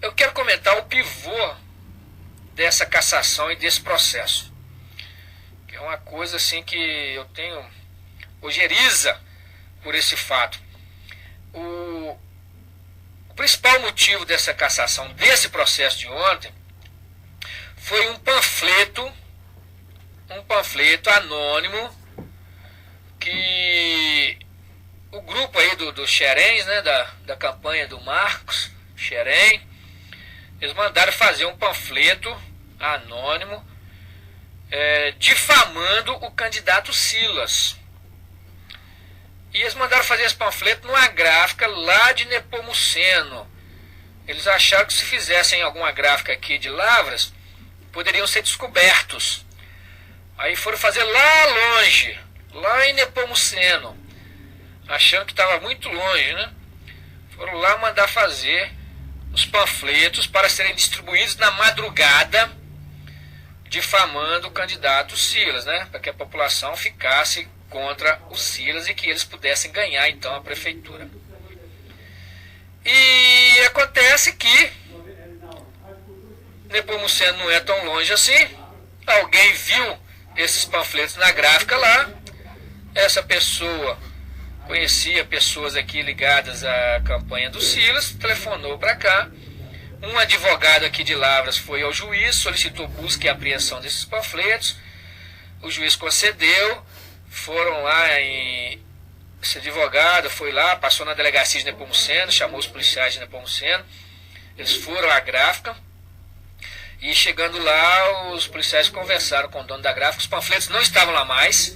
eu quero comentar o pivô dessa cassação e desse processo, que é uma coisa assim que eu tenho ojeriza por esse fato. O principal motivo dessa cassação, desse processo de ontem, foi um panfleto anônimo que o grupo aí do Xerém, né, da campanha do Marcos Xerém, eles mandaram fazer um panfleto anônimo difamando o candidato Silas. E eles mandaram fazer esse panfleto numa gráfica lá de Nepomuceno. Eles acharam que se fizessem alguma gráfica aqui de Lavras, poderiam ser descobertos. Aí foram fazer lá longe, lá em Nepomuceno, achando que estava muito longe, né? Foram lá mandar fazer os panfletos para serem distribuídos na madrugada, difamando o candidato Silas, né? Para que a população ficasse contra o Silas e que eles pudessem ganhar então a prefeitura. E acontece que Nepomuceno não é tão longe assim. Alguém viu esses panfletos na gráfica lá. Essa pessoa conhecia pessoas aqui ligadas à campanha do Silas, telefonou para cá. Um advogado aqui de Lavras foi ao juiz, solicitou busca e apreensão desses panfletos. O juiz concedeu. Foram lá esse advogado foi lá, passou na delegacia de Nepomuceno, chamou os policiais de Nepomuceno. Eles foram à gráfica. E chegando lá, os policiais conversaram com o dono da gráfica. Os panfletos não estavam lá mais,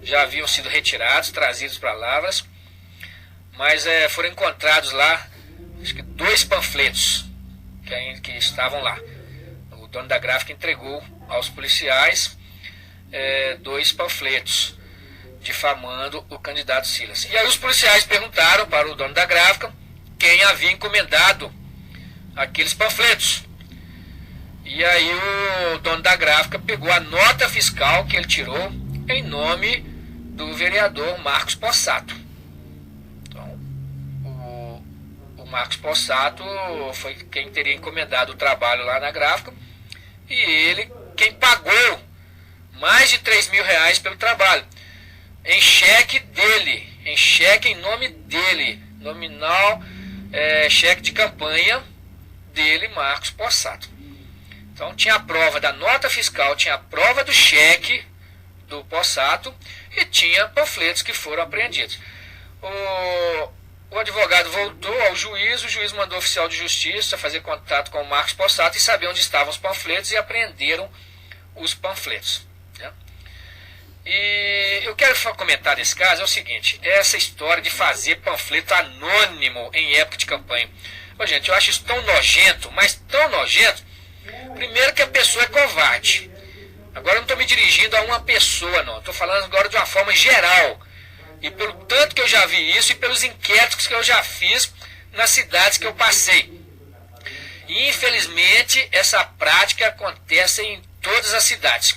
já haviam sido retirados, trazidos para Lavras. Mas foram encontrados lá, acho que 2 panfletos que estavam lá. O dono da gráfica entregou aos policiais 2 panfletos difamando o candidato Silas. E aí os policiais perguntaram para o dono da gráfica quem havia encomendado aqueles panfletos. E aí o dono da gráfica pegou a nota fiscal que ele tirou em nome do vereador Marcos Possato. Então, o Marcos Possato foi quem teria encomendado o trabalho lá na gráfica, e ele quem pagou mais de R$3.000 pelo trabalho, em cheque dele, em cheque em nome dele, nominal, cheque de campanha dele, Marcos Possato. Então tinha a prova da nota fiscal, tinha a prova do cheque do Possato e tinha panfletos que foram apreendidos. O advogado voltou ao juiz, o juiz mandou o oficial de justiça fazer contato com o Marcos Possato e saber onde estavam os panfletos, e apreenderam os panfletos, né? E eu quero comentar nesse caso o seguinte: essa história de fazer panfleto anônimo em época de campanha. Gente, eu acho isso tão nojento, mas tão nojento. Primeiro que a pessoa é covarde. Agora eu não estou me dirigindo a uma pessoa, não. Estou falando agora de uma forma geral. E pelo tanto que eu já vi isso e pelos inquéritos que eu já fiz nas cidades que eu passei. E infelizmente essa prática acontece em todas as cidades.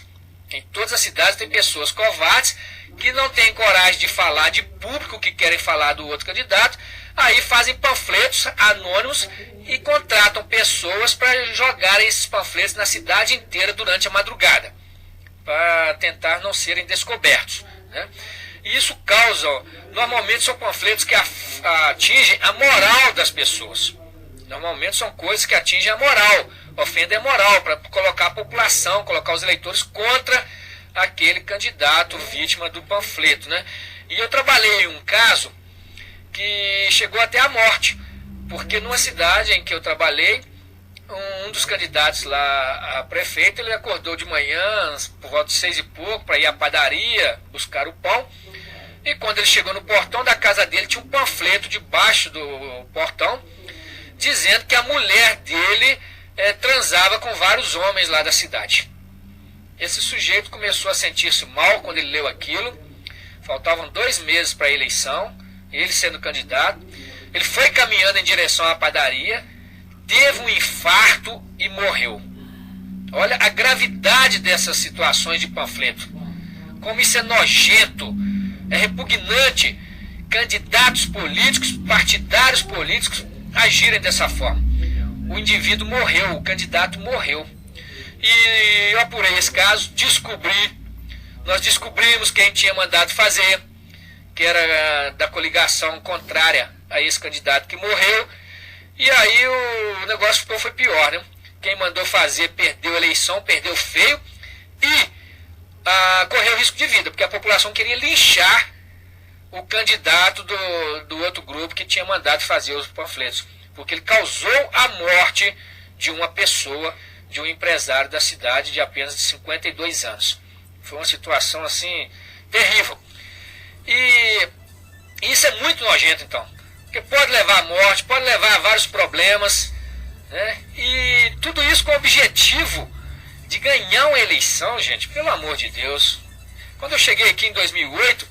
Em todas as cidades tem pessoas covardes que não têm coragem de falar de público, que querem falar do outro candidato. Aí fazem panfletos anônimos e contratam pessoas para jogarem esses panfletos na cidade inteira durante a madrugada, para tentar não serem descobertos, né? E isso causa, normalmente são panfletos que atingem a moral das pessoas. Normalmente são coisas que atingem a moral, ofendem a moral, para colocar a população, colocar os eleitores contra aquele candidato vítima do panfleto, né? E eu trabalhei em um caso que chegou até a morte, porque numa cidade em que eu trabalhei, um dos candidatos lá a prefeito, ele acordou de manhã, por volta de 6 e pouco, para ir à padaria buscar o pão, e quando ele chegou no portão da casa dele, tinha um panfleto debaixo do portão, dizendo que a mulher dele transava com vários homens lá da cidade. Esse sujeito começou a sentir-se mal quando ele leu aquilo. Faltavam 2 meses para a eleição, ele sendo candidato. Ele foi caminhando em direção à padaria, teve um infarto e morreu. Olha a gravidade dessas situações de panfleto. Como isso é nojento, é repugnante candidatos políticos, partidários políticos agirem dessa forma. o indivíduo morreu, o candidato morreu. E eu apurei esse caso, nós descobrimos quem tinha mandado fazer, que era da coligação contrária a esse candidato que morreu. E aí o negócio foi pior, né? Quem mandou fazer perdeu a eleição, perdeu feio e correu risco de vida, porque a população queria linchar o candidato do outro grupo que tinha mandado fazer os panfletos, porque ele causou a morte de uma pessoa, de um empresário da cidade de apenas 52 anos. Foi uma situação assim terrível. E isso é muito nojento, então, porque pode levar à morte, pode levar a vários problemas, né? E tudo isso com o objetivo de ganhar uma eleição, gente, pelo amor de Deus. Quando eu cheguei aqui em 2008,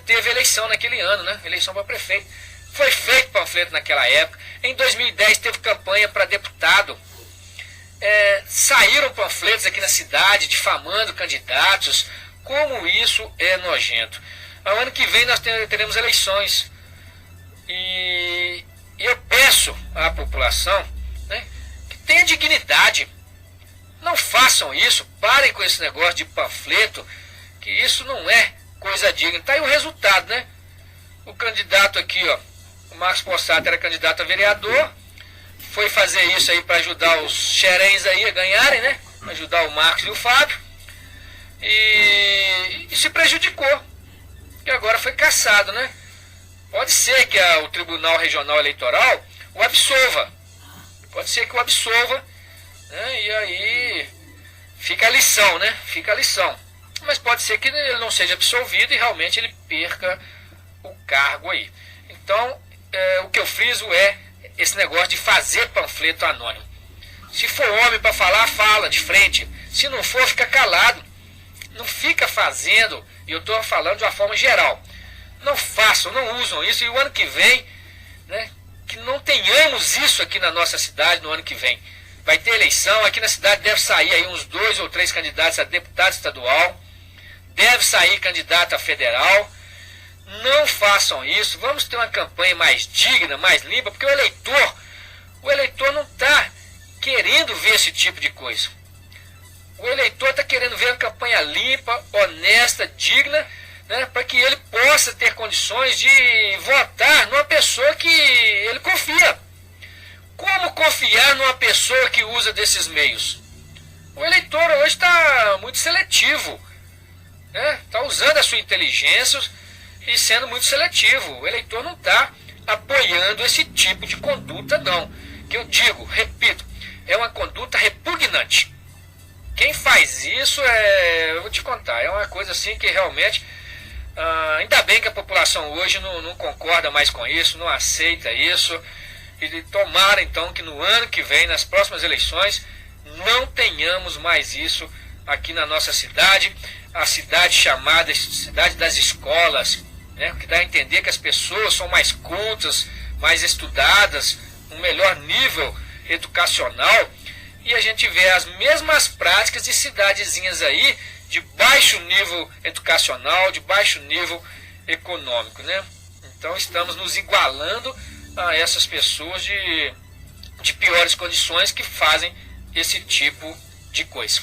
teve eleição naquele ano, né? Eleição para prefeito. Foi feito panfleto naquela época. Em 2010 teve campanha para deputado. Saíram panfletos aqui na cidade difamando candidatos. Como isso é nojento. No ano que vem nós teremos eleições. E eu peço à população, né, que tenha dignidade. Não façam isso, parem com esse negócio de panfleto, que isso não é coisa digna. Tá aí o resultado, né? O candidato aqui, ó, o Marcos Possato era candidato a vereador, foi fazer isso aí para ajudar os xerens aí a ganharem, né? Ajudar o Marcos e o Fábio, e se prejudicou, e agora foi cassado, né? Pode ser que o Tribunal Regional Eleitoral o absolva, pode ser que o absolva, né? E aí fica a lição, né? Fica a lição. Mas pode ser que ele não seja absolvido e realmente ele perca o cargo aí. Então, o que eu friso é esse negócio de fazer panfleto anônimo. Se for homem para falar, fala de frente. Se não for, fica calado. Não fica fazendo, e eu estou falando de uma forma geral. Não façam, não usam isso. E o ano que vem, né, que não tenhamos isso aqui na nossa cidade no ano que vem. Vai ter eleição, aqui na cidade deve sair aí uns 2 ou 3 candidatos a deputado estadual, deve sair candidato a federal. Não façam isso, vamos ter uma campanha mais digna, mais limpa, porque o eleitor não está querendo ver esse tipo de coisa. O eleitor está querendo ver uma campanha limpa, honesta, digna, né, para que ele possa ter condições de votar numa pessoa que ele confia. Como confiar numa pessoa que usa desses meios? O eleitor hoje está muito seletivo, né? Está usando a sua inteligência e sendo muito seletivo. O eleitor não está apoiando esse tipo de conduta, não. Que eu digo, repito, é uma conduta repugnante. Quem faz isso, eu vou te contar, é uma coisa assim que realmente... ainda bem que a população hoje não concorda mais com isso, não aceita isso. E tomara então que no ano que vem, nas próximas eleições, não tenhamos mais isso aqui na nossa cidade, a cidade chamada cidade das escolas, né, que dá a entender que as pessoas são mais cultas, mais estudadas, um melhor nível educacional, e a gente vê as mesmas práticas de cidadezinhas aí, de baixo nível educacional, de baixo nível econômico, né? Então estamos nos igualando a essas pessoas de piores condições que fazem esse tipo de coisa.